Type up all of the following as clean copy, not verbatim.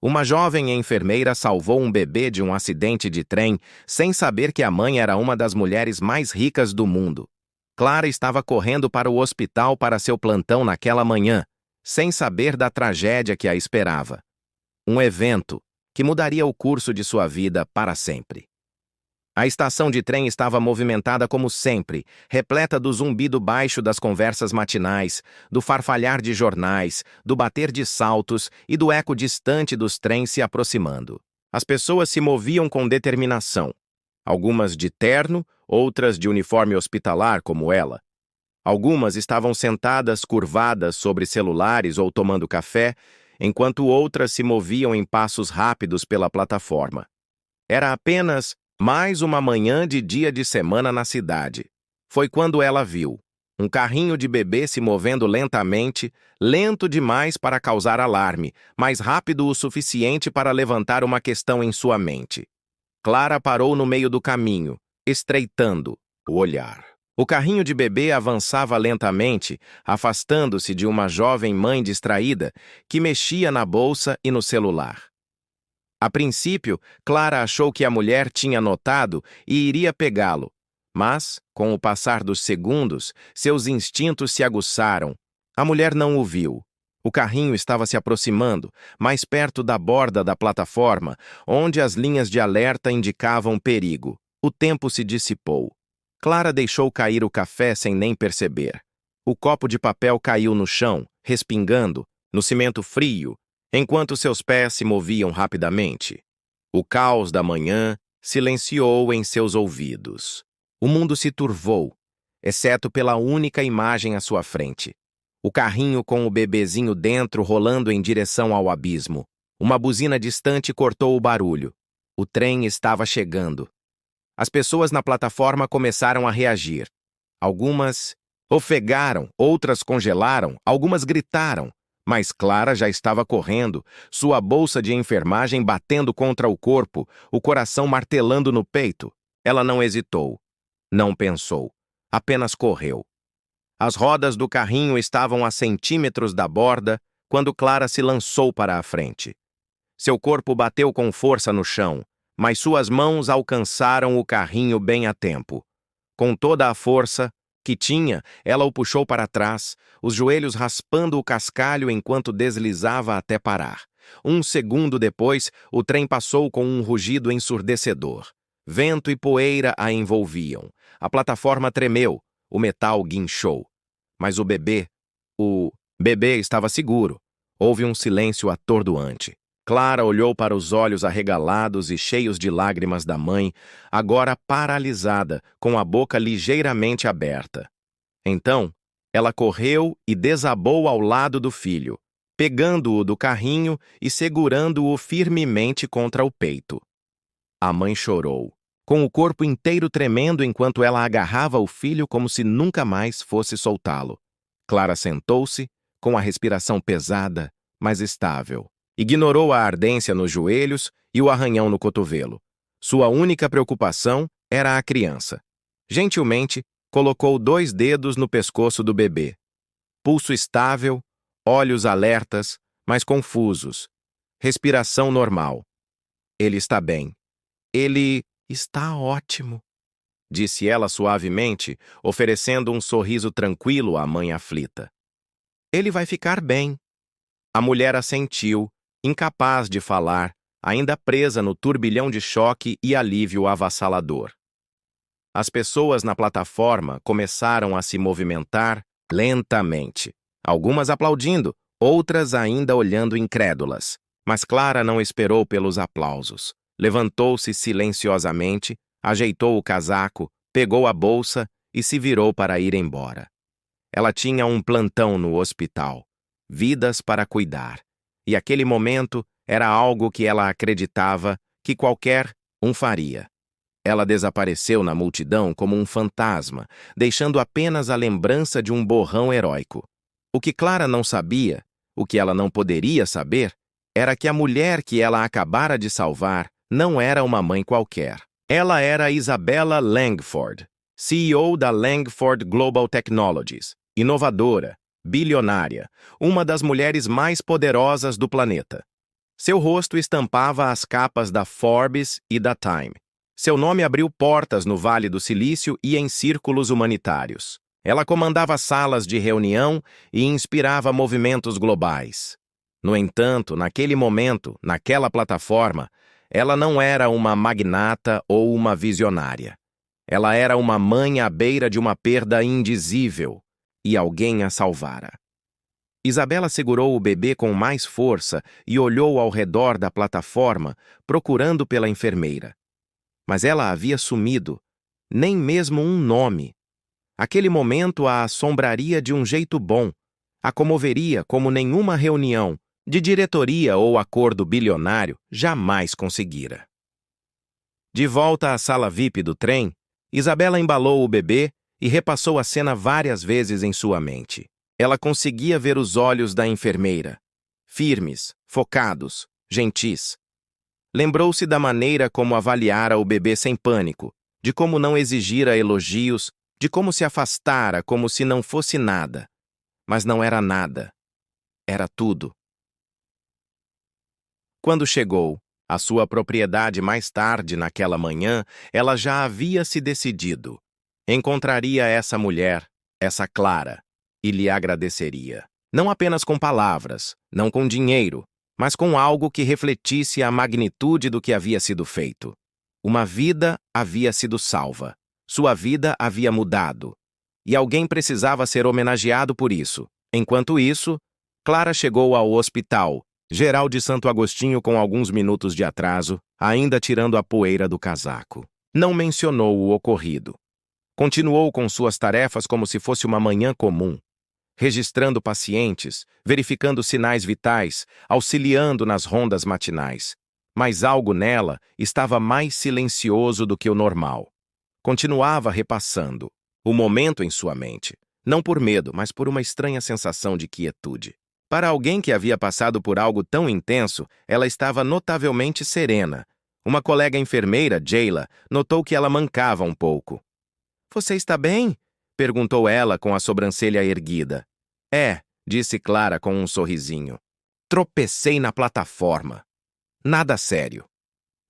Uma jovem enfermeira salvou um bebê de um acidente de trem sem saber que a mãe era uma das mulheres mais ricas do mundo. Clara estava correndo para o hospital para seu plantão naquela manhã, sem saber da tragédia que a esperava. Um evento que mudaria o curso de sua vida para sempre. A estação de trem estava movimentada como sempre, repleta do zumbido baixo das conversas matinais, do farfalhar de jornais, do bater de saltos e do eco distante dos trens se aproximando. As pessoas se moviam com determinação, algumas de terno, outras de uniforme hospitalar como ela. Algumas estavam sentadas curvadas sobre celulares ou tomando café, enquanto outras se moviam em passos rápidos pela plataforma. Era apenas mais uma manhã de dia de semana na cidade. Foi quando ela viu um carrinho de bebê se movendo lentamente, lento demais para causar alarme, mas rápido o suficiente para levantar uma questão em sua mente. Clara parou no meio do caminho, estreitando o olhar. O carrinho de bebê avançava lentamente, afastando-se de uma jovem mãe distraída que mexia na bolsa e no celular. A princípio, Clara achou que a mulher tinha notado e iria pegá-lo. Mas, com o passar dos segundos, seus instintos se aguçaram. A mulher não o viu. O carrinho estava se aproximando, mais perto da borda da plataforma, onde as linhas de alerta indicavam perigo. O tempo se dissipou. Clara deixou cair o café sem nem perceber. O copo de papel caiu no chão, respingando, no cimento frio, enquanto seus pés se moviam rapidamente. O caos da manhã silenciou em seus ouvidos. O mundo se turvou, exceto pela única imagem à sua frente. O carrinho com o bebezinho dentro rolando em direção ao abismo. Uma buzina distante cortou o barulho. O trem estava chegando. As pessoas na plataforma começaram a reagir. Algumas ofegaram, outras congelaram, algumas gritaram. Mas Clara já estava correndo, sua bolsa de enfermagem batendo contra o corpo, o coração martelando no peito. Ela não hesitou, não pensou, apenas correu. As rodas do carrinho estavam a centímetros da borda quando Clara se lançou para a frente. Seu corpo bateu com força no chão, mas suas mãos alcançaram o carrinho bem a tempo. Com toda a força que tinha, ela o puxou para trás, os joelhos raspando o cascalho enquanto deslizava até parar. Um segundo depois, o trem passou com um rugido ensurdecedor. Vento e poeira a envolviam. A plataforma tremeu, o metal guinchou. Mas o bebê estava seguro. Houve um silêncio atordoante. Clara olhou para os olhos arregalados e cheios de lágrimas da mãe, agora paralisada, com a boca ligeiramente aberta. Então, ela correu e desabou ao lado do filho, pegando-o do carrinho e segurando-o firmemente contra o peito. A mãe chorou, com o corpo inteiro tremendo enquanto ela agarrava o filho como se nunca mais fosse soltá-lo. Clara sentou-se, com a respiração pesada, mas estável. Ignorou a ardência nos joelhos e o arranhão no cotovelo. Sua única preocupação era a criança. Gentilmente, colocou 2 dedos no pescoço do bebê. Pulso estável, olhos alertas, mas confusos. Respiração normal. Ele está bem. Ele está ótimo, disse ela suavemente, oferecendo um sorriso tranquilo à mãe aflita. Ele vai ficar bem. A mulher assentiu, incapaz de falar, ainda presa no turbilhão de choque e alívio avassalador. As pessoas na plataforma começaram a se movimentar lentamente, algumas aplaudindo, outras ainda olhando incrédulas. Mas Clara não esperou pelos aplausos. Levantou-se silenciosamente, ajeitou o casaco, pegou a bolsa e se virou para ir embora. Ela tinha um plantão no hospital, vidas para cuidar. E aquele momento era algo que ela acreditava que qualquer um faria. Ela desapareceu na multidão como um fantasma, deixando apenas a lembrança de um borrão heróico. O que Clara não sabia, o que ela não poderia saber, era que a mulher que ela acabara de salvar não era uma mãe qualquer. Ela era Isabella Langford, CEO da Langford Global Technologies, inovadora, bilionária, uma das mulheres mais poderosas do planeta. Seu rosto estampava as capas da Forbes e da Time. Seu nome abriu portas no Vale do Silício e em círculos humanitários. Ela comandava salas de reunião e inspirava movimentos globais. No entanto, naquele momento, naquela plataforma, ela não era uma magnata ou uma visionária. Ela era uma mãe à beira de uma perda indizível, e alguém a salvara. Isabela segurou o bebê com mais força e olhou ao redor da plataforma, procurando pela enfermeira. Mas ela havia sumido, nem mesmo um nome. Aquele momento a assombraria de um jeito bom, a comoveria como nenhuma reunião de diretoria ou acordo bilionário jamais conseguira. De volta à sala VIP do trem, Isabela embalou o bebê e repassou a cena várias vezes em sua mente. Ela conseguia ver os olhos da enfermeira, firmes, focados, gentis. Lembrou-se da maneira como avaliara o bebê sem pânico, de como não exigira elogios, de como se afastara como se não fosse nada. Mas não era nada. Era tudo. Quando chegou à sua propriedade mais tarde naquela manhã, ela já havia se decidido. Encontraria essa mulher, essa Clara, e lhe agradeceria. Não apenas com palavras, não com dinheiro, mas com algo que refletisse a magnitude do que havia sido feito. Uma vida havia sido salva. Sua vida havia mudado. E alguém precisava ser homenageado por isso. Enquanto isso, Clara chegou ao hospital geral de Santo Agostinho com alguns minutos de atraso, ainda tirando a poeira do casaco. Não mencionou o ocorrido. Continuou com suas tarefas como se fosse uma manhã comum, registrando pacientes, verificando sinais vitais, auxiliando nas rondas matinais. Mas algo nela estava mais silencioso do que o normal. Continuava repassando o momento em sua mente, não por medo, mas por uma estranha sensação de quietude. Para alguém que havia passado por algo tão intenso, ela estava notavelmente serena. Uma colega enfermeira, Jayla, notou que ela mancava um pouco. "Você está bem?" perguntou ela com a sobrancelha erguida. "É", disse Clara com um sorrisinho. "Tropecei na plataforma. Nada sério."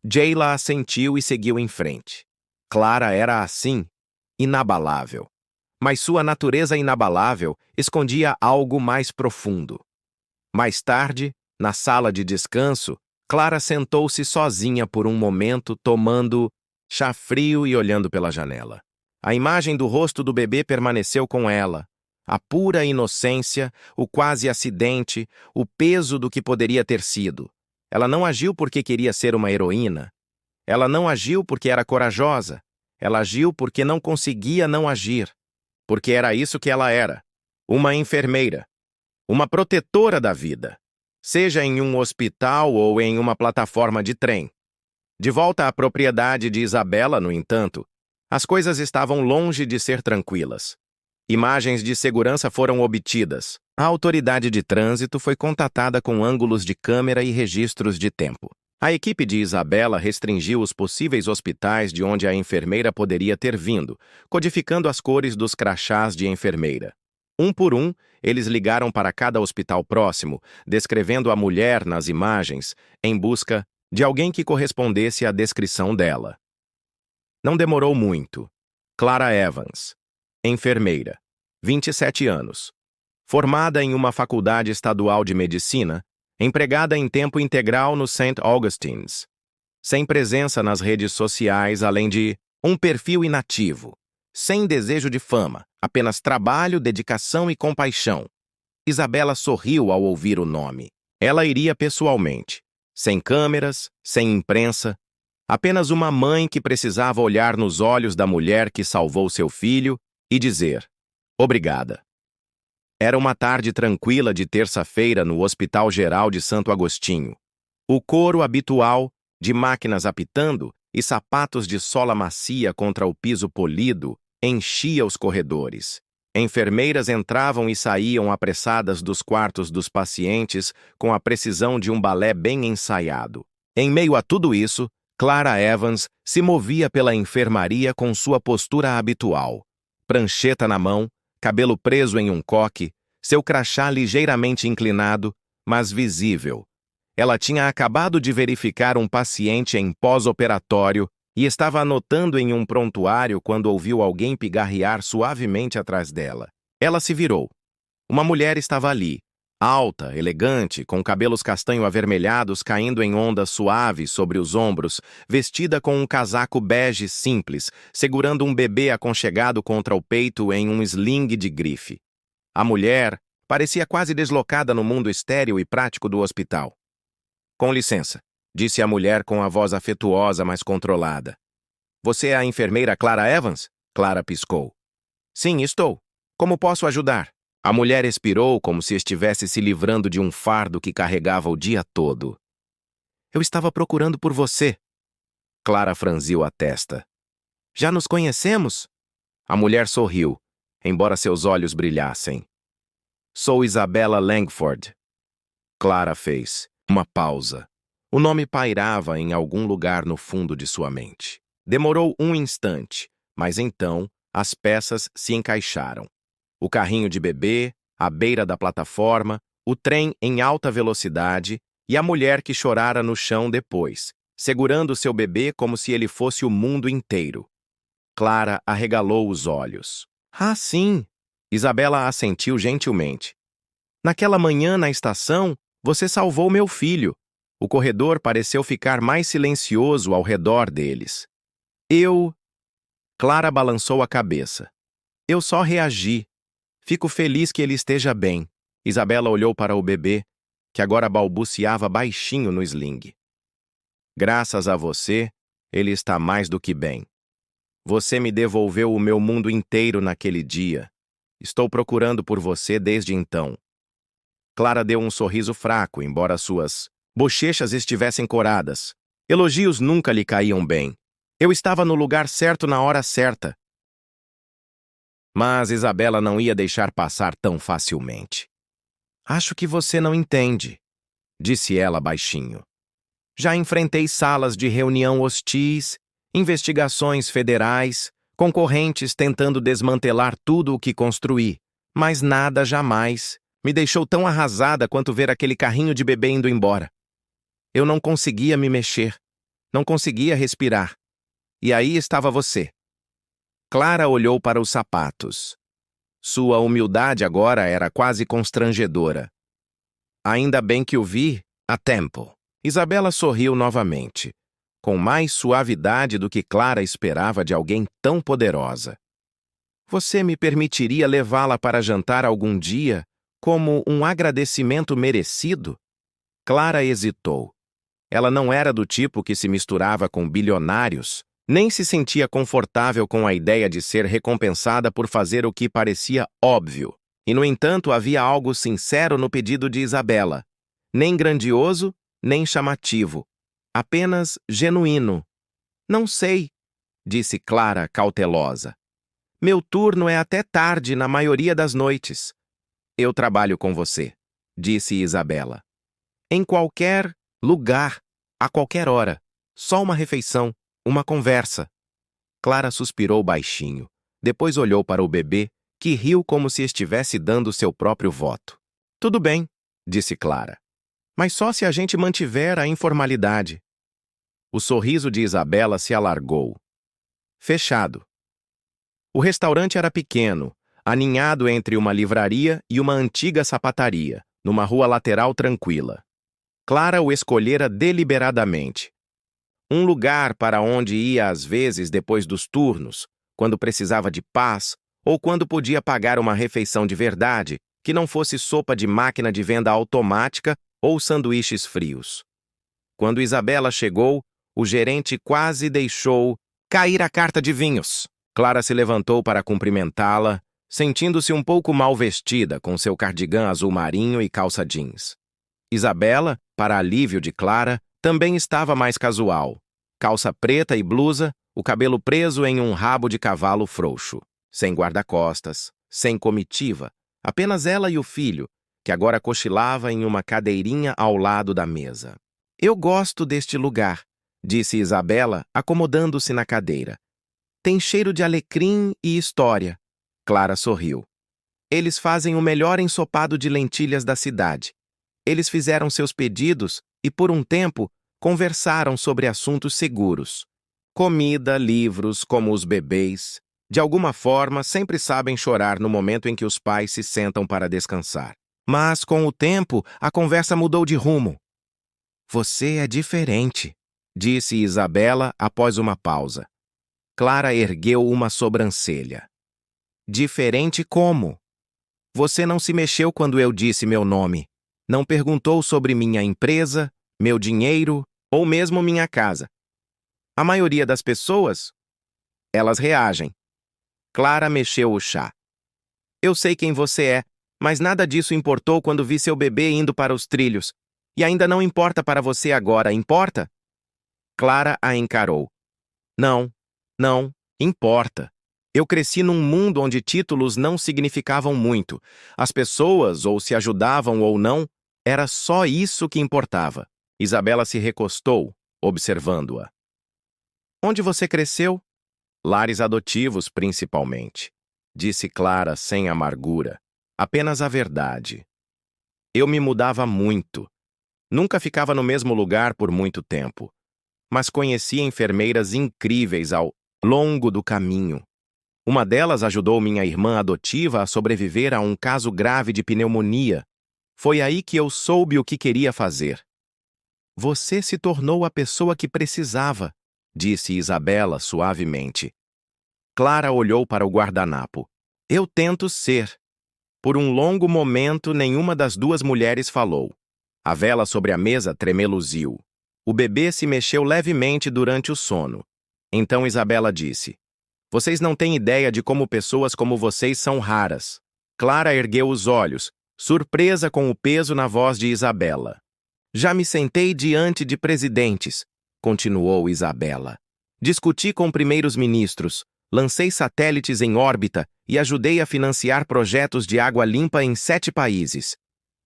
Jayla assentiu e seguiu em frente. Clara era assim, inabalável. Mas sua natureza inabalável escondia algo mais profundo. Mais tarde, na sala de descanso, Clara sentou-se sozinha por um momento, tomando chá frio e olhando pela janela. A imagem do rosto do bebê permaneceu com ela. A pura inocência, o quase acidente, o peso do que poderia ter sido. Ela não agiu porque queria ser uma heroína. Ela não agiu porque era corajosa. Ela agiu porque não conseguia não agir. Porque era isso que ela era. Uma enfermeira. Uma protetora da vida. Seja em um hospital ou em uma plataforma de trem. De volta à propriedade de Isabela, no entanto, as coisas estavam longe de ser tranquilas. Imagens de segurança foram obtidas. A autoridade de trânsito foi contatada com ângulos de câmera e registros de tempo. A equipe de Isabela restringiu os possíveis hospitais de onde a enfermeira poderia ter vindo, codificando as cores dos crachás de enfermeira. Um por um, eles ligaram para cada hospital próximo, descrevendo a mulher nas imagens, em busca de alguém que correspondesse à descrição dela. Não demorou muito. Clara Evans, enfermeira, 27 anos. Formada em uma faculdade estadual de medicina, empregada em tempo integral no St. Augustine's. Sem presença nas redes sociais, além de um perfil inativo. Sem desejo de fama, apenas trabalho, dedicação e compaixão. Isabela sorriu ao ouvir o nome. Ela iria pessoalmente, sem câmeras, sem imprensa, apenas uma mãe que precisava olhar nos olhos da mulher que salvou seu filho e dizer: "Obrigada." Era uma tarde tranquila de terça-feira no Hospital Geral de Santo Agostinho. O coro habitual, de máquinas apitando e sapatos de sola macia contra o piso polido, enchia os corredores. Enfermeiras entravam e saíam apressadas dos quartos dos pacientes com a precisão de um balé bem ensaiado. Em meio a tudo isso, Clara Evans se movia pela enfermaria com sua postura habitual. Prancheta na mão, cabelo preso em um coque, seu crachá ligeiramente inclinado, mas visível. Ela tinha acabado de verificar um paciente em pós-operatório e estava anotando em um prontuário quando ouviu alguém pigarrear suavemente atrás dela. Ela se virou. Uma mulher estava ali, alta, elegante, com cabelos castanho-avermelhados caindo em ondas suaves sobre os ombros, vestida com um casaco bege simples, segurando um bebê aconchegado contra o peito em um sling de grife. A mulher parecia quase deslocada no mundo estéril e prático do hospital. "Com licença", disse a mulher com a voz afetuosa, mas controlada. "Você é a enfermeira Clara Evans?" Clara piscou. "Sim, estou. Como posso ajudar?" A mulher expirou como se estivesse se livrando de um fardo que carregava o dia todo. "Eu estava procurando por você." Clara franziu a testa. "Já nos conhecemos?" A mulher sorriu, embora seus olhos brilhassem. "Sou Isabella Langford." Clara fez uma pausa. O nome pairava em algum lugar no fundo de sua mente. Demorou um instante, mas então as peças se encaixaram. O carrinho de bebê, a beira da plataforma, o trem em alta velocidade e a mulher que chorara no chão depois, segurando seu bebê como se ele fosse o mundo inteiro. Clara arregalou os olhos. "Ah, sim!" Isabella assentiu gentilmente. "Naquela manhã na estação, você salvou meu filho." O corredor pareceu ficar mais silencioso ao redor deles. "Eu..." Clara balançou a cabeça. "Eu só reagi. Fico feliz que ele esteja bem." Isabella olhou para o bebê, que agora balbuciava baixinho no sling. "Graças a você, ele está mais do que bem. Você me devolveu o meu mundo inteiro naquele dia. Estou procurando por você desde então." Clara deu um sorriso fraco, embora suas bochechas estivessem coradas. Elogios nunca lhe caíam bem. "Eu estava no lugar certo na hora certa." Mas Isabella não ia deixar passar tão facilmente. "Acho que você não entende", disse ela baixinho. "Já enfrentei salas de reunião hostis, investigações federais, concorrentes tentando desmantelar tudo o que construí, mas nada jamais me deixou tão arrasada quanto ver aquele carrinho de bebê indo embora. Eu não conseguia me mexer, não conseguia respirar. E aí estava você." Clara olhou para os sapatos. Sua humildade agora era quase constrangedora. "Ainda bem que o vi a tempo." Isabella sorriu novamente, com mais suavidade do que Clara esperava de alguém tão poderosa. "Você me permitiria levá-la para jantar algum dia, como um agradecimento merecido?" Clara hesitou. Ela não era do tipo que se misturava com bilionários, nem se sentia confortável com a ideia de ser recompensada por fazer o que parecia óbvio. E, no entanto, havia algo sincero no pedido de Isabella. Nem grandioso, nem chamativo. Apenas genuíno. "Não sei", disse Clara, cautelosa. "Meu turno é até tarde na maioria das noites." "Eu trabalho com você", disse Isabella. "Em qualquer lugar, a qualquer hora. Só uma refeição, uma conversa." Clara suspirou baixinho. Depois olhou para o bebê, que riu como se estivesse dando seu próprio voto. "Tudo bem", disse Clara. "Mas só se a gente mantiver a informalidade." O sorriso de Isabella se alargou. "Fechado." O restaurante era pequeno, aninhado entre uma livraria e uma antiga sapataria, numa rua lateral tranquila. Clara o escolhera deliberadamente. Um lugar para onde ia às vezes depois dos turnos, quando precisava de paz ou quando podia pagar uma refeição de verdade, que não fosse sopa de máquina de venda automática ou sanduíches frios. Quando Isabella chegou, o gerente quase deixou cair a carta de vinhos. Clara se levantou para cumprimentá-la, sentindo-se um pouco mal vestida com seu cardigã azul marinho e calça jeans. Isabella, para alívio de Clara, também estava mais casual. Calça preta e blusa, o cabelo preso em um rabo de cavalo frouxo. Sem guarda-costas, sem comitiva, apenas ela e o filho, que agora cochilava em uma cadeirinha ao lado da mesa. "Eu gosto deste lugar", disse Isabella, acomodando-se na cadeira. "Tem cheiro de alecrim e história." Clara sorriu. "Eles fazem o melhor ensopado de lentilhas da cidade. Eles fizeram seus pedidos e, por um tempo, conversaram sobre assuntos seguros. Comida, livros, como os bebês. De alguma forma, sempre sabem chorar no momento em que os pais se sentam para descansar. Mas, com o tempo, a conversa mudou de rumo. Você é diferente, disse Isabela após uma pausa. Clara ergueu uma sobrancelha. Diferente como? Você não se mexeu quando eu disse meu nome. Não perguntou sobre minha empresa, meu dinheiro ou mesmo minha casa. A maioria das pessoas, elas reagem. Clara mexeu o chá. Eu sei quem você é, mas nada disso importou quando vi seu bebê indo para os trilhos. E ainda não importa para você agora, importa? Clara a encarou. Não, não, importa. Eu cresci num mundo onde títulos não significavam muito. As pessoas, ou se ajudavam ou não, era só isso que importava. Isabela se recostou, observando-a. Onde você cresceu? Lares adotivos, principalmente, disse Clara sem amargura. Apenas a verdade. Eu me mudava muito. Nunca ficava no mesmo lugar por muito tempo. Mas conheci enfermeiras incríveis ao longo do caminho. Uma delas ajudou minha irmã adotiva a sobreviver a um caso grave de pneumonia. Foi aí que eu soube o que queria fazer. Você se tornou a pessoa que precisava, disse Isabela suavemente. Clara olhou para o guardanapo. Eu tento ser. Por um longo momento, nenhuma das duas mulheres falou. A vela sobre a mesa tremeluziu. O bebê se mexeu levemente durante o sono. Então Isabela disse: Vocês não têm ideia de como pessoas como vocês são raras. Clara ergueu os olhos, surpresa com o peso na voz de Isabela. Já me sentei diante de presidentes, continuou Isabela. Discuti com primeiros ministros, lancei satélites em órbita e ajudei a financiar projetos de água limpa em 7 países.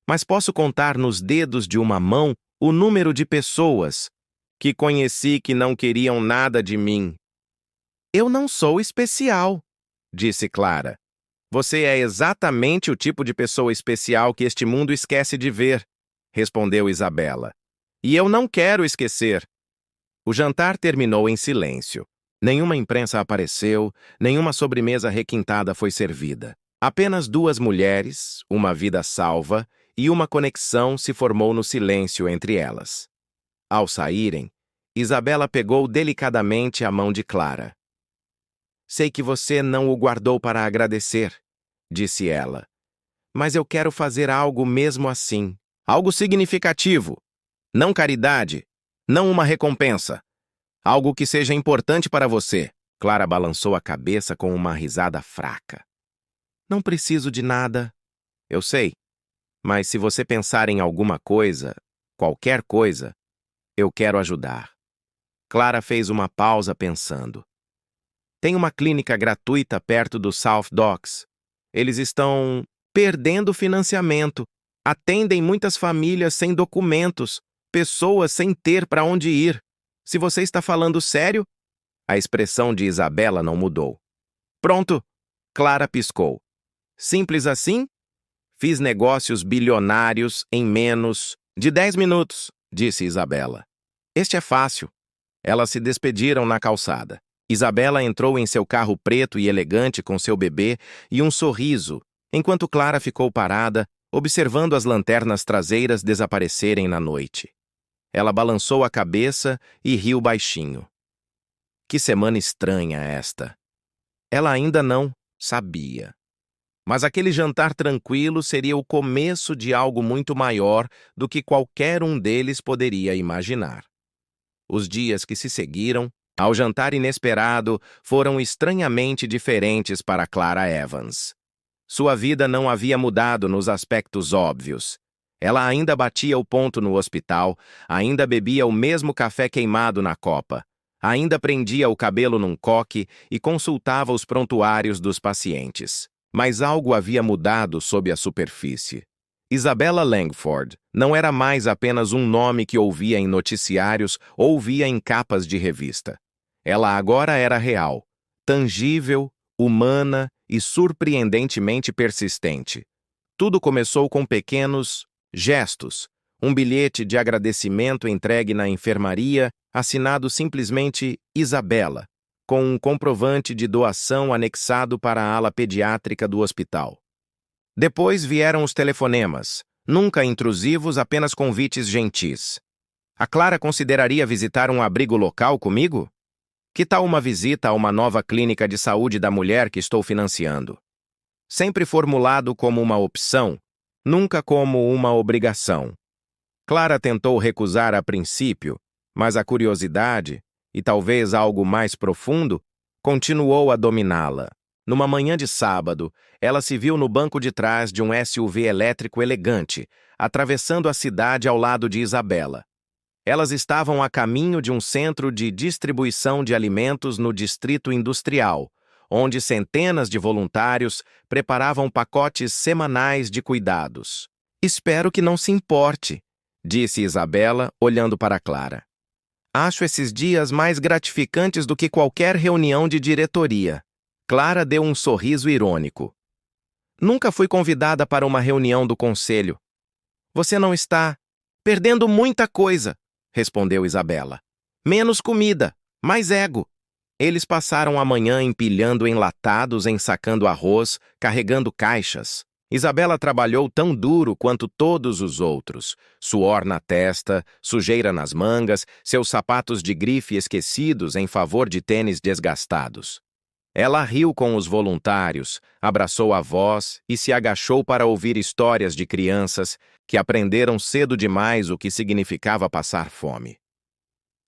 Mas posso contar nos dedos de uma mão o número de pessoas que conheci que não queriam nada de mim. Eu não sou especial, disse Clara. Você é exatamente o tipo de pessoa especial que este mundo esquece de ver, respondeu Isabela. E eu não quero esquecer. O jantar terminou em silêncio. Nenhuma imprensa apareceu, nenhuma sobremesa requintada foi servida. Apenas 2 mulheres, uma vida salva e uma conexão se formou no silêncio entre elas. Ao saírem, Isabela pegou delicadamente a mão de Clara. Sei que você não o guardou para agradecer, disse ela. Mas eu quero fazer algo mesmo assim. Algo significativo. Não caridade. Não uma recompensa. Algo que seja importante para você. Clara balançou a cabeça com uma risada fraca. Não preciso de nada. Eu sei. Mas se você pensar em alguma coisa, qualquer coisa, eu quero ajudar. Clara fez uma pausa pensando. Tem uma clínica gratuita perto do South Docks. Eles estão perdendo financiamento. Atendem muitas famílias sem documentos, pessoas sem ter para onde ir. Se você está falando sério, a expressão de Isabela não mudou. Pronto, Clara piscou. Simples assim? Fiz negócios bilionários em menos de 10 minutos, disse Isabela. Este é fácil. Elas se despediram na calçada. Isabela entrou em seu carro preto e elegante com seu bebê e um sorriso, enquanto Clara ficou parada, observando as lanternas traseiras desaparecerem na noite. Ela balançou a cabeça e riu baixinho. Que semana estranha esta. Ela ainda não sabia. Mas aquele jantar tranquilo seria o começo de algo muito maior do que qualquer um deles poderia imaginar. Os dias que se seguiram, ao jantar inesperado, foram estranhamente diferentes para Clara Evans. Sua vida não havia mudado nos aspectos óbvios. Ela ainda batia o ponto no hospital, ainda bebia o mesmo café queimado na copa, ainda prendia o cabelo num coque e consultava os prontuários dos pacientes. Mas algo havia mudado sob a superfície. Isabella Langford não era mais apenas um nome que ouvia em noticiários ou via em capas de revista. Ela agora era real, tangível, humana e surpreendentemente persistente. Tudo começou com pequenos gestos, Um bilhete de agradecimento entregue na enfermaria, assinado simplesmente Isabela, com um comprovante de doação anexado para a ala pediátrica do hospital. Depois vieram os telefonemas, nunca intrusivos, apenas convites gentis. A Clara consideraria visitar um abrigo local comigo? Que tal uma visita a uma nova clínica de saúde da mulher que estou financiando? Sempre formulado como uma opção, nunca como uma obrigação. Clara tentou recusar a princípio, mas a curiosidade, e talvez algo mais profundo, continuou a dominá-la. Numa manhã de sábado, ela se viu no banco de trás de um SUV elétrico elegante, atravessando a cidade ao lado de Isabela. Elas estavam a caminho de um centro de distribuição de alimentos no distrito industrial, onde centenas de voluntários preparavam pacotes semanais de cuidados. "Espero que não se importe", disse Isabela, olhando para Clara. "Acho esses dias mais gratificantes do que qualquer reunião de diretoria." Clara deu um sorriso irônico. "Nunca fui convidada para uma reunião do conselho." "Você não está perdendo muita coisa", respondeu Isabela. "Menos comida, mais ego." Eles passaram a manhã empilhando enlatados, ensacando arroz, carregando caixas. Isabela trabalhou tão duro quanto todos os outros. Suor na testa, sujeira nas mangas, seus sapatos de grife esquecidos em favor de tênis desgastados. Ela riu com os voluntários, abraçou avós e se agachou para ouvir histórias de crianças que aprenderam cedo demais o que significava passar fome.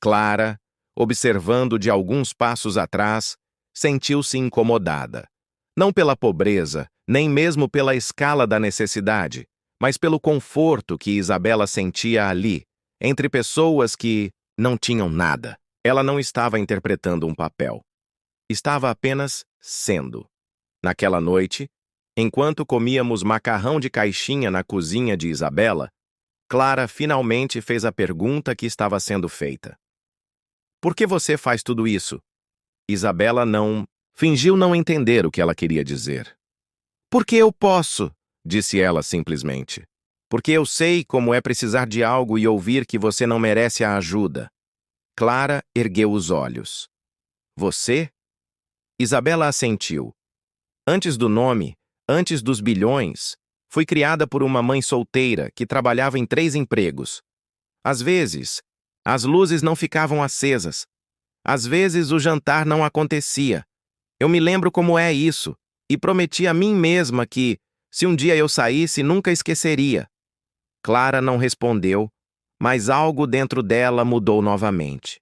Clara, observando de alguns passos atrás, sentiu-se incomodada. Não pela pobreza, nem mesmo pela escala da necessidade, mas pelo conforto que Isabela sentia ali, entre pessoas que não tinham nada. Ela não estava interpretando um papel. Estava apenas sendo. Naquela noite, enquanto comíamos macarrão de caixinha na cozinha de Isabela, Clara finalmente fez a pergunta que estava sendo feita. "Por que você faz tudo isso?" Isabela fingiu não entender o que ela queria dizer. "Porque eu posso", disse ela simplesmente. "Porque eu sei como é precisar de algo e ouvir que você não merece a ajuda." Clara ergueu os olhos. "Você?" Isabela assentiu. Antes do nome, antes dos bilhões, fui criada por uma mãe solteira que trabalhava em 3 empregos. Às vezes, as luzes não ficavam acesas. Às vezes, o jantar não acontecia. Eu me lembro como é isso, e prometi a mim mesma que, se um dia eu saísse, nunca esqueceria. Clara não respondeu, mas algo dentro dela mudou novamente.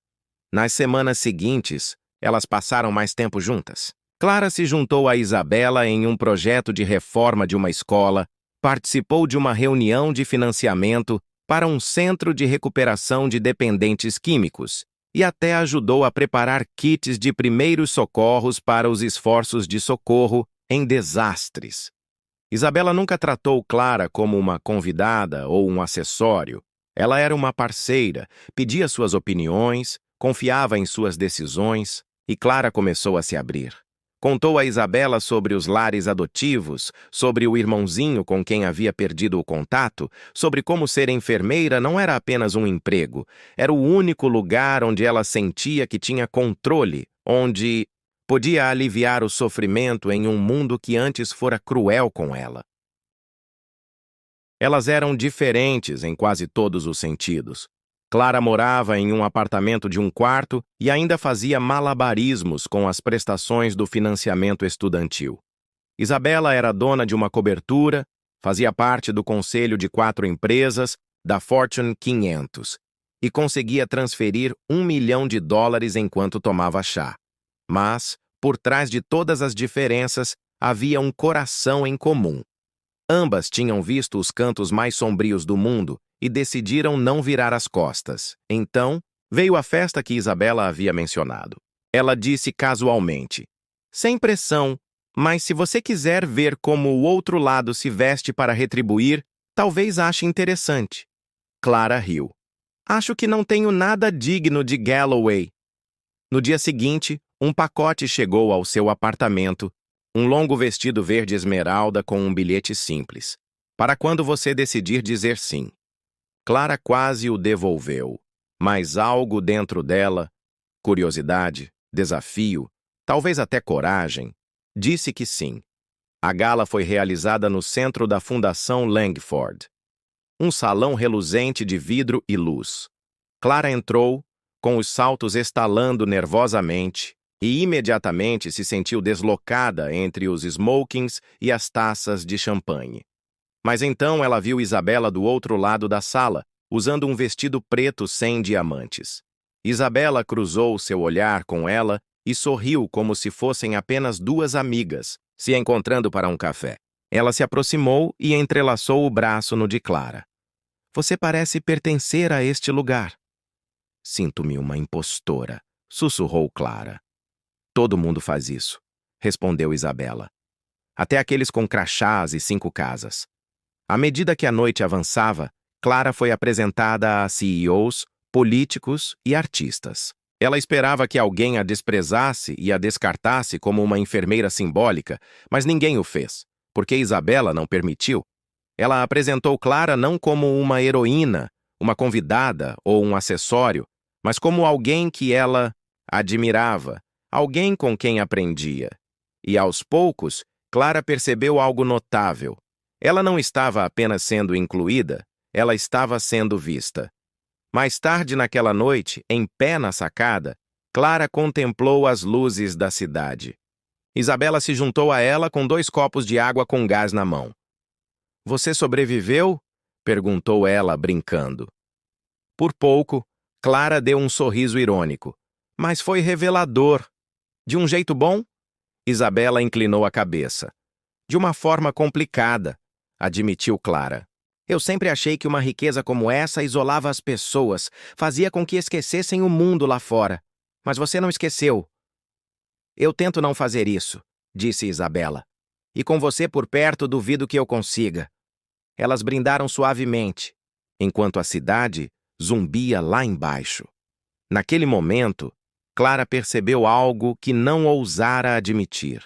Nas semanas seguintes, elas passaram mais tempo juntas. Clara se juntou a Isabela em um projeto de reforma de uma escola, participou de uma reunião de financiamento para um centro de recuperação de dependentes químicos e até ajudou a preparar kits de primeiros socorros para os esforços de socorro em desastres. Isabela nunca tratou Clara como uma convidada ou um acessório. Ela era uma parceira, pedia suas opiniões, confiava em suas decisões, e Clara começou a se abrir. Contou a Isabela sobre os lares adotivos, sobre o irmãozinho com quem havia perdido o contato, sobre como ser enfermeira não era apenas um emprego, era o único lugar onde ela sentia que tinha controle, onde podia aliviar o sofrimento em um mundo que antes fora cruel com ela. Elas eram diferentes em quase todos os sentidos. Clara morava em um apartamento de 1 quarto e ainda fazia malabarismos com as prestações do financiamento estudantil. Isabela era dona de uma cobertura, fazia parte do conselho de 4 empresas da Fortune 500 e conseguia transferir $1 milhão enquanto tomava chá. Mas, por trás de todas as diferenças, havia um coração em comum. Ambas tinham visto os cantos mais sombrios do mundo e decidiram não virar as costas. Então, veio a festa que Isabela havia mencionado. Ela disse casualmente: "Sem pressão, mas se você quiser ver como o outro lado se veste para retribuir, talvez ache interessante." Clara riu. "Acho que não tenho nada digno de Galloway." No dia seguinte, um pacote chegou ao seu apartamento, um longo vestido verde esmeralda com um bilhete simples: "Para quando você decidir dizer sim." Clara quase o devolveu, mas algo dentro dela, curiosidade, desafio, talvez até coragem, disse que sim. A gala foi realizada no centro da Fundação Langford. Um salão reluzente de vidro e luz. Clara entrou, com os saltos estalando nervosamente, e imediatamente se sentiu deslocada entre os smokings e as taças de champanhe. Mas então ela viu Isabela do outro lado da sala, usando um vestido preto sem diamantes. Isabela cruzou seu olhar com ela e sorriu como se fossem apenas duas amigas, se encontrando para um café. Ela se aproximou e entrelaçou o braço no de Clara. Você parece pertencer a este lugar. Sinto-me uma impostora, sussurrou Clara. Todo mundo faz isso, respondeu Isabela. Até aqueles com crachás e 5 casas. À medida que a noite avançava, Clara foi apresentada a CEOs, políticos e artistas. Ela esperava que alguém a desprezasse e a descartasse como uma enfermeira simbólica, mas ninguém o fez, porque Isabela não permitiu. Ela apresentou Clara não como uma heroína, uma convidada ou um acessório, mas como alguém que ela admirava, alguém com quem aprendia. E aos poucos, Clara percebeu algo notável. Ela não estava apenas sendo incluída, ela estava sendo vista. Mais tarde naquela noite, em pé na sacada, Clara contemplou as luzes da cidade. Isabela se juntou a ela com 2 copos de água com gás na mão. Você sobreviveu? Perguntou ela, brincando. Por pouco, Clara deu um sorriso irônico. Mas foi revelador. De um jeito bom? Isabela inclinou a cabeça. De uma forma complicada, admitiu Clara. Eu sempre achei que uma riqueza como essa isolava as pessoas, fazia com que esquecessem o mundo lá fora. Mas você não esqueceu. Eu tento não fazer isso, disse Isabela. E com você por perto, duvido que eu consiga. Elas brindaram suavemente, enquanto a cidade zumbia lá embaixo. Naquele momento, Clara percebeu algo que não ousara admitir.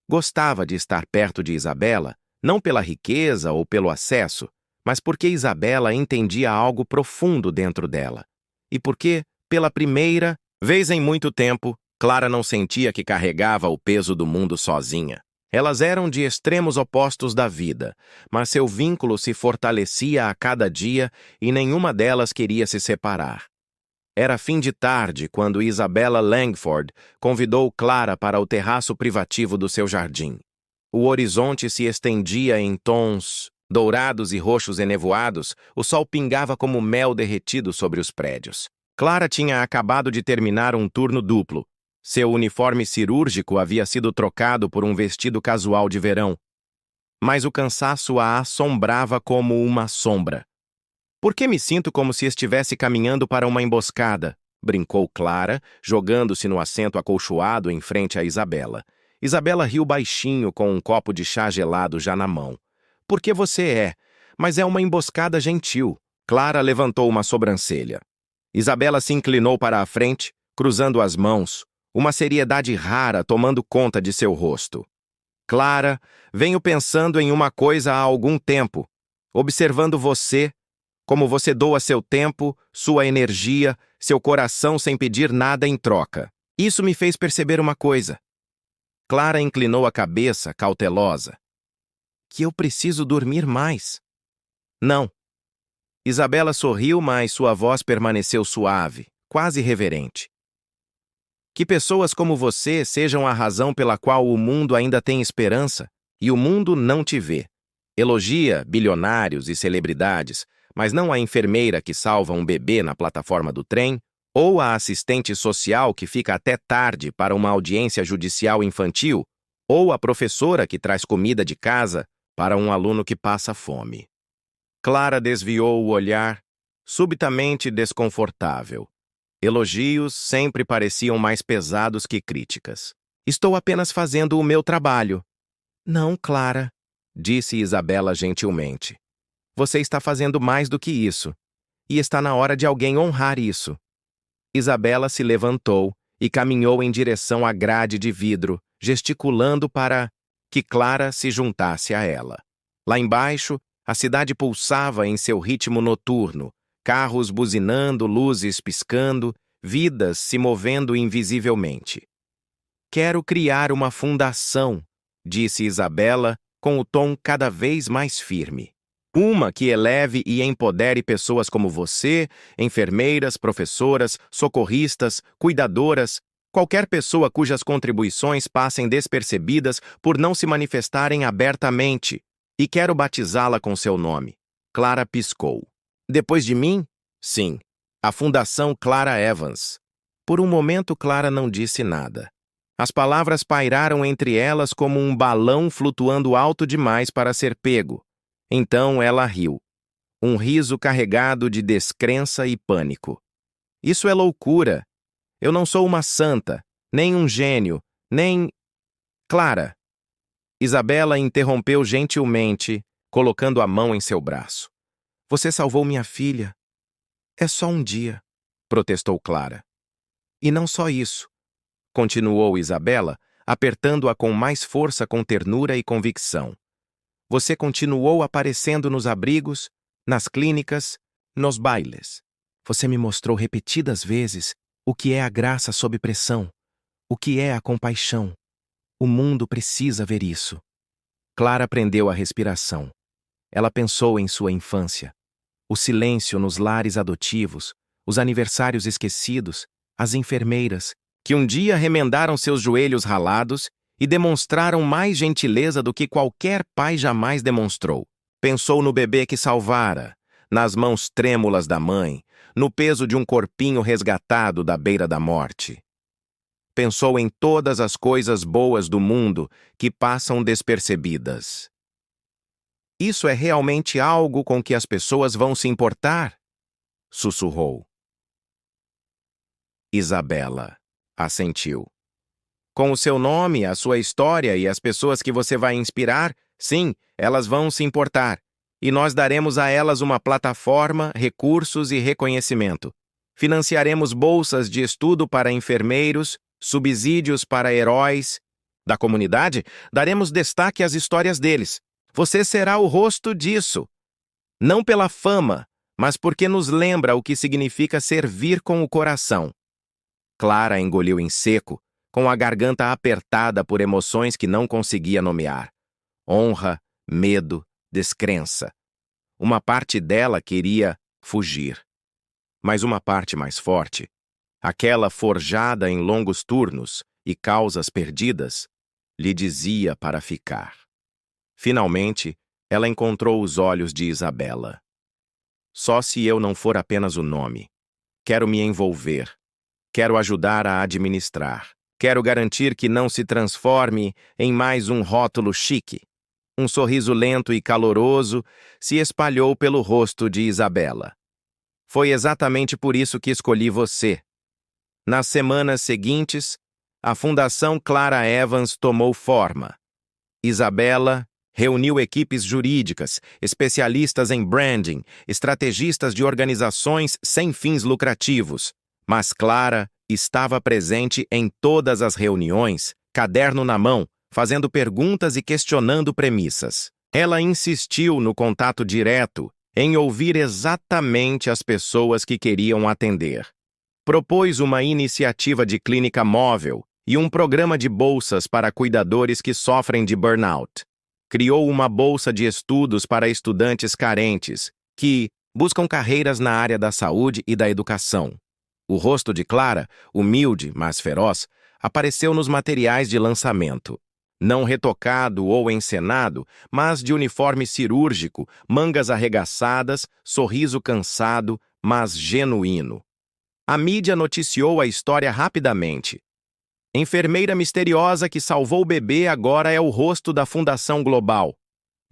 Gostava de estar perto de Isabela, não pela riqueza ou pelo acesso, mas porque Isabela entendia algo profundo dentro dela. E porque, pela primeira vez em muito tempo, Clara não sentia que carregava o peso do mundo sozinha. Elas eram de extremos opostos da vida, mas seu vínculo se fortalecia a cada dia e nenhuma delas queria se separar. Era fim de tarde quando Isabella Langford convidou Clara para o terraço privativo do seu jardim. O horizonte se estendia em tons dourados e roxos enevoados, o sol pingava como mel derretido sobre os prédios. Clara tinha acabado de terminar um turno duplo. Seu uniforme cirúrgico havia sido trocado por um vestido casual de verão. Mas o cansaço a assombrava como uma sombra. Por que me sinto como se estivesse caminhando para uma emboscada? Brincou Clara, jogando-se no assento acolchoado em frente a Isabela. Isabela riu baixinho com um copo de chá gelado já na mão. Porque você é, mas é uma emboscada gentil. Clara levantou uma sobrancelha. Isabela se inclinou para a frente, cruzando as mãos, uma seriedade rara tomando conta de seu rosto. Clara, venho pensando em uma coisa há algum tempo, observando você, como você doa seu tempo, sua energia, seu coração sem pedir nada em troca. Isso me fez perceber uma coisa. Clara inclinou a cabeça, cautelosa. Que eu preciso dormir mais. Não. Isabela sorriu, mas sua voz permaneceu suave, quase reverente. Que pessoas como você sejam a razão pela qual o mundo ainda tem esperança e o mundo não te vê. Elogia bilionários e celebridades, mas não a enfermeira que salva um bebê na plataforma do trem ou a assistente social que fica até tarde para uma audiência judicial infantil ou a professora que traz comida de casa para um aluno que passa fome. Clara desviou o olhar, subitamente desconfortável. Elogios sempre pareciam mais pesados que críticas. Estou apenas fazendo o meu trabalho. Não, Clara, disse Isabela gentilmente. Você está fazendo mais do que isso, e está na hora de alguém honrar isso. Isabela se levantou e caminhou em direção à grade de vidro, gesticulando para que Clara se juntasse a ela. Lá embaixo, a cidade pulsava em seu ritmo noturno, carros buzinando, luzes piscando, vidas se movendo invisivelmente. Quero criar uma fundação, disse Isabela com o tom cada vez mais firme. Uma que eleve e empodere pessoas como você, enfermeiras, professoras, socorristas, cuidadoras, qualquer pessoa cujas contribuições passem despercebidas por não se manifestarem abertamente. E quero batizá-la com seu nome. Clara piscou. Depois de mim? Sim. A Fundação Clara Evans. Por um momento, Clara não disse nada. As palavras pairaram entre elas como um balão flutuando alto demais para ser pego. Então ela riu. Um riso carregado de descrença e pânico. Isso é loucura. Eu não sou uma santa, nem um gênio, nem... Clara. Isabela interrompeu gentilmente, colocando a mão em seu braço. Você salvou minha filha. É só um dia, protestou Clara. E não só isso, continuou Isabela, apertando-a com mais força com ternura e convicção. Você continuou aparecendo nos abrigos, nas clínicas, nos bailes. Você me mostrou repetidas vezes o que é a graça sob pressão, o que é a compaixão. O mundo precisa ver isso. Clara prendeu a respiração. Ela pensou em sua infância. O silêncio nos lares adotivos, os aniversários esquecidos, as enfermeiras, que um dia remendaram seus joelhos ralados e demonstraram mais gentileza do que qualquer pai jamais demonstrou. Pensou no bebê que salvara, nas mãos trêmulas da mãe, no peso de um corpinho resgatado da beira da morte. Pensou em todas as coisas boas do mundo que passam despercebidas. Isso é realmente algo com que as pessoas vão se importar? Sussurrou. Isabela assentiu. Com o seu nome, a sua história e as pessoas que você vai inspirar, sim, elas vão se importar. E nós daremos a elas uma plataforma, recursos e reconhecimento. Financiaremos bolsas de estudo para enfermeiros, subsídios para heróis. Da comunidade, daremos destaque às histórias deles. Você será o rosto disso. Não pela fama, mas porque nos lembra o que significa servir com o coração. Clara engoliu em seco, com a garganta apertada por emoções que não conseguia nomear. Honra, medo, descrença. Uma parte dela queria fugir. Mas uma parte mais forte, aquela forjada em longos turnos e causas perdidas, lhe dizia para ficar. Finalmente, ela encontrou os olhos de Isabela. Só se eu não for apenas o nome. Quero me envolver. Quero ajudar a administrar. Quero garantir que não se transforme em mais um rótulo chique. Um sorriso lento e caloroso se espalhou pelo rosto de Isabela. Foi exatamente por isso que escolhi você. Nas semanas seguintes, a Fundação Clara Evans tomou forma. Isabela reuniu equipes jurídicas, especialistas em branding, estrategistas de organizações sem fins lucrativos. Mas Clara estava presente em todas as reuniões, caderno na mão, fazendo perguntas e questionando premissas. Ela insistiu no contato direto, em ouvir exatamente as pessoas que queriam atender. Propôs uma iniciativa de clínica móvel e um programa de bolsas para cuidadores que sofrem de burnout. Criou uma bolsa de estudos para estudantes carentes, que buscam carreiras na área da saúde e da educação. O rosto de Clara, humilde, mas feroz, apareceu nos materiais de lançamento. Não retocado ou encenado, mas de uniforme cirúrgico, mangas arregaçadas, sorriso cansado, mas genuíno. A mídia noticiou a história rapidamente. Enfermeira misteriosa que salvou o bebê agora é o rosto da Fundação Global.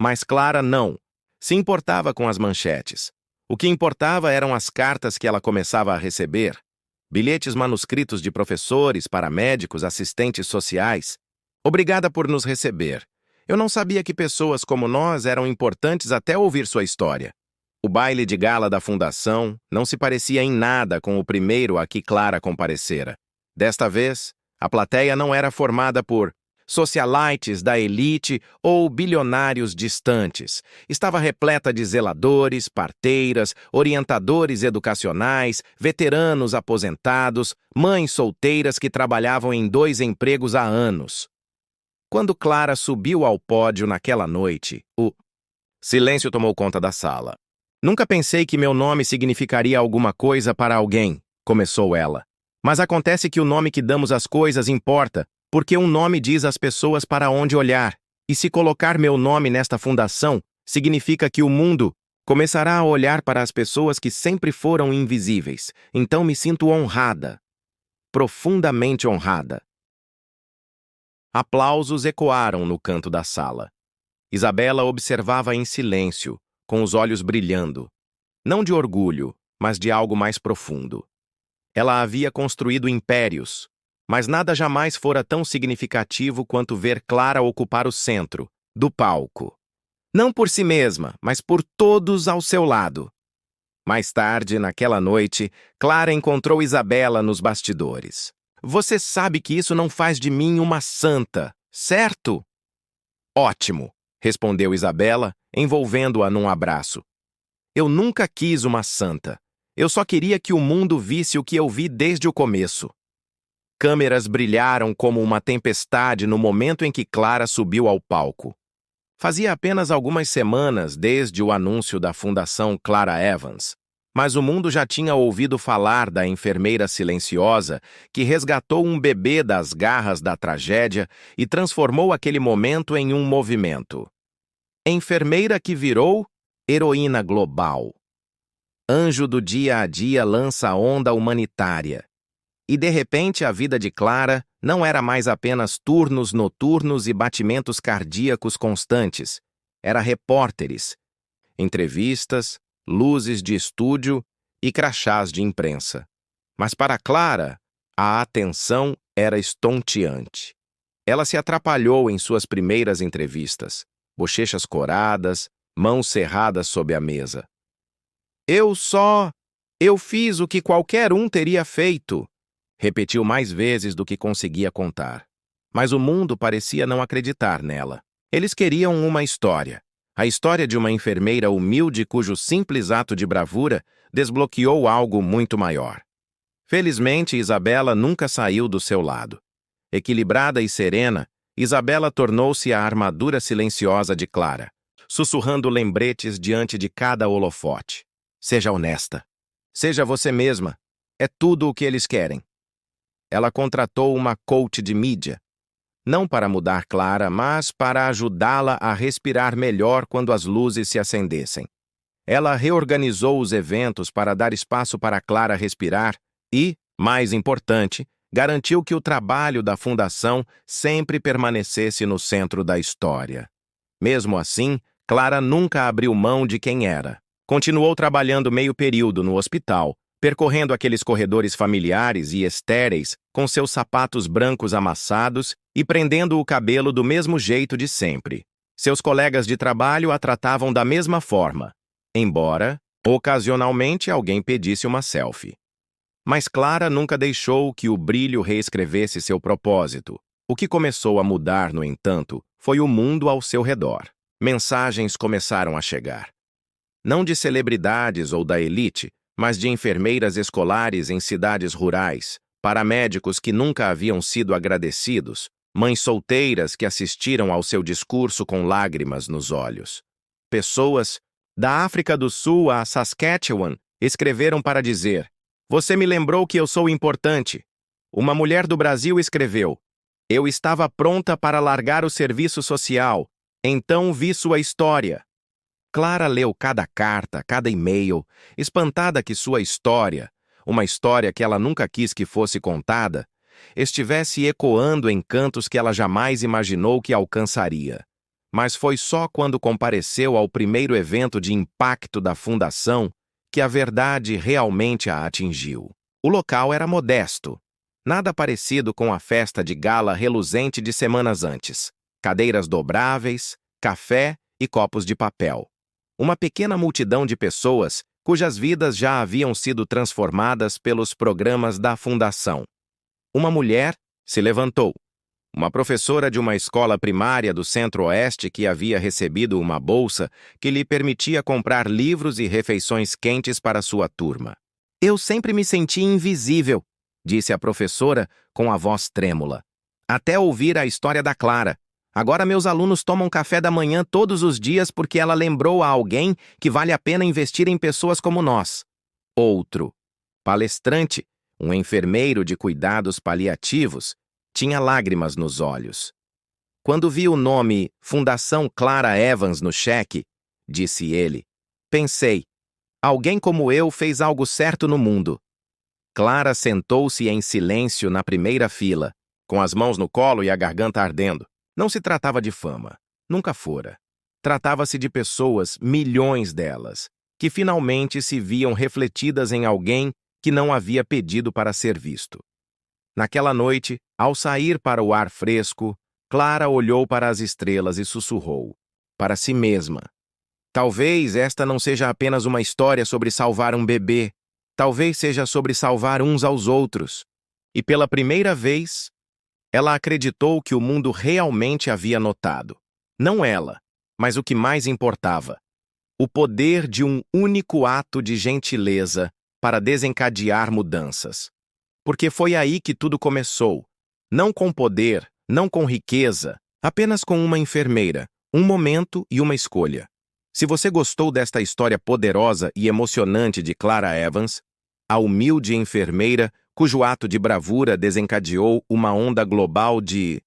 Mas Clara não. Se importava com as manchetes. O que importava eram as cartas que ela começava a receber. Bilhetes manuscritos de professores, paramédicos, assistentes sociais. Obrigada por nos receber. Eu não sabia que pessoas como nós eram importantes até ouvir sua história. O baile de gala da Fundação não se parecia em nada com o primeiro a que Clara comparecera. Desta vez, a plateia não era formada por socialites da elite ou bilionários distantes. Estava repleta de zeladores, parteiras, orientadores educacionais, veteranos aposentados, mães solteiras que trabalhavam em 2 empregos há anos. Quando Clara subiu ao pódio naquela noite, o silêncio tomou conta da sala. Nunca pensei que meu nome significaria alguma coisa para alguém, começou ela. Mas acontece que o nome que damos às coisas importa, porque um nome diz às pessoas para onde olhar. E se colocar meu nome nesta fundação, significa que o mundo começará a olhar para as pessoas que sempre foram invisíveis. Então me sinto honrada, profundamente honrada. Aplausos ecoaram no canto da sala. Isabela observava em silêncio, com os olhos brilhando. Não de orgulho, mas de algo mais profundo. Ela havia construído impérios, mas nada jamais fora tão significativo quanto ver Clara ocupar o centro do palco. Não por si mesma, mas por todos ao seu lado. Mais tarde, naquela noite, Clara encontrou Isabela nos bastidores. Você sabe que isso não faz de mim uma santa, certo? Ótimo, respondeu Isabela, envolvendo-a num abraço. Eu nunca quis uma santa. Eu só queria que o mundo visse o que eu vi desde o começo. Câmeras brilharam como uma tempestade no momento em que Clara subiu ao palco. Fazia apenas algumas semanas desde o anúncio da Fundação Clara Evans, mas o mundo já tinha ouvido falar da enfermeira silenciosa que resgatou um bebê das garras da tragédia e transformou aquele momento em um movimento. Enfermeira que virou heroína global. Anjo do dia a dia lança a onda humanitária. E de repente a vida de Clara não era mais apenas turnos noturnos e batimentos cardíacos constantes. Era repórteres, entrevistas, luzes de estúdio e crachás de imprensa. Mas para Clara, a atenção era estonteante. Ela se atrapalhou em suas primeiras entrevistas, bochechas coradas, mãos cerradas sob a mesa. Eu fiz o que qualquer um teria feito, repetiu mais vezes do que conseguia contar. Mas o mundo parecia não acreditar nela. Eles queriam uma história. A história de uma enfermeira humilde cujo simples ato de bravura desbloqueou algo muito maior. Felizmente, Isabela nunca saiu do seu lado. Equilibrada e serena, Isabela tornou-se a armadura silenciosa de Clara, sussurrando lembretes diante de cada holofote. Seja honesta. Seja você mesma. É tudo o que eles querem. Ela contratou uma coach de mídia, não para mudar Clara, mas para ajudá-la a respirar melhor quando as luzes se acendessem. Ela reorganizou os eventos para dar espaço para Clara respirar e, mais importante, garantiu que o trabalho da fundação sempre permanecesse no centro da história. Mesmo assim, Clara nunca abriu mão de quem era. Continuou trabalhando meio período no hospital, percorrendo aqueles corredores familiares e estéreis com seus sapatos brancos amassados e prendendo o cabelo do mesmo jeito de sempre. Seus colegas de trabalho a tratavam da mesma forma, embora, ocasionalmente, alguém pedisse uma selfie. Mas Clara nunca deixou que o brilho reescrevesse seu propósito. O que começou a mudar, no entanto, foi o mundo ao seu redor. Mensagens começaram a chegar. Não de celebridades ou da elite, mas de enfermeiras escolares em cidades rurais, paramédicos que nunca haviam sido agradecidos, mães solteiras que assistiram ao seu discurso com lágrimas nos olhos. Pessoas, da África do Sul a Saskatchewan, escreveram para dizer: "Você me lembrou que eu sou importante." Uma mulher do Brasil escreveu: "Eu estava pronta para largar o serviço social, então vi sua história." Clara leu cada carta, cada e-mail, espantada que sua história, uma história que ela nunca quis que fosse contada, estivesse ecoando em cantos que ela jamais imaginou que alcançaria. Mas foi só quando compareceu ao primeiro evento de impacto da fundação que a verdade realmente a atingiu. O local era modesto, nada parecido com a festa de gala reluzente de semanas antes. Cadeiras dobráveis, café e copos de papel. Uma pequena multidão de pessoas cujas vidas já haviam sido transformadas pelos programas da Fundação. Uma mulher se levantou. Uma professora de uma escola primária do Centro-Oeste que havia recebido uma bolsa que lhe permitia comprar livros e refeições quentes para sua turma. Eu sempre me senti invisível, disse a professora com a voz trêmula. Até ouvir a história da Clara. Agora meus alunos tomam café da manhã todos os dias porque ela lembrou a alguém que vale a pena investir em pessoas como nós. Outro palestrante, um enfermeiro de cuidados paliativos, tinha lágrimas nos olhos. Quando vi o nome Fundação Clara Evans no cheque, disse ele, pensei, alguém como eu fez algo certo no mundo. Clara sentou-se em silêncio na primeira fila, com as mãos no colo e a garganta ardendo. Não se tratava de fama, nunca fora. Tratava-se de pessoas, milhões delas, que finalmente se viam refletidas em alguém que não havia pedido para ser visto. Naquela noite, ao sair para o ar fresco, Clara olhou para as estrelas e sussurrou, para si mesma. Talvez esta não seja apenas uma história sobre salvar um bebê, talvez seja sobre salvar uns aos outros. E pela primeira vez, ela acreditou que o mundo realmente havia notado. Não ela, mas o que mais importava. O poder de um único ato de gentileza para desencadear mudanças. Porque foi aí que tudo começou. Não com poder, não com riqueza, apenas com uma enfermeira, um momento e uma escolha. Se você gostou desta história poderosa e emocionante de Clara Evans, a humilde enfermeira cujo ato de bravura desencadeou uma onda global de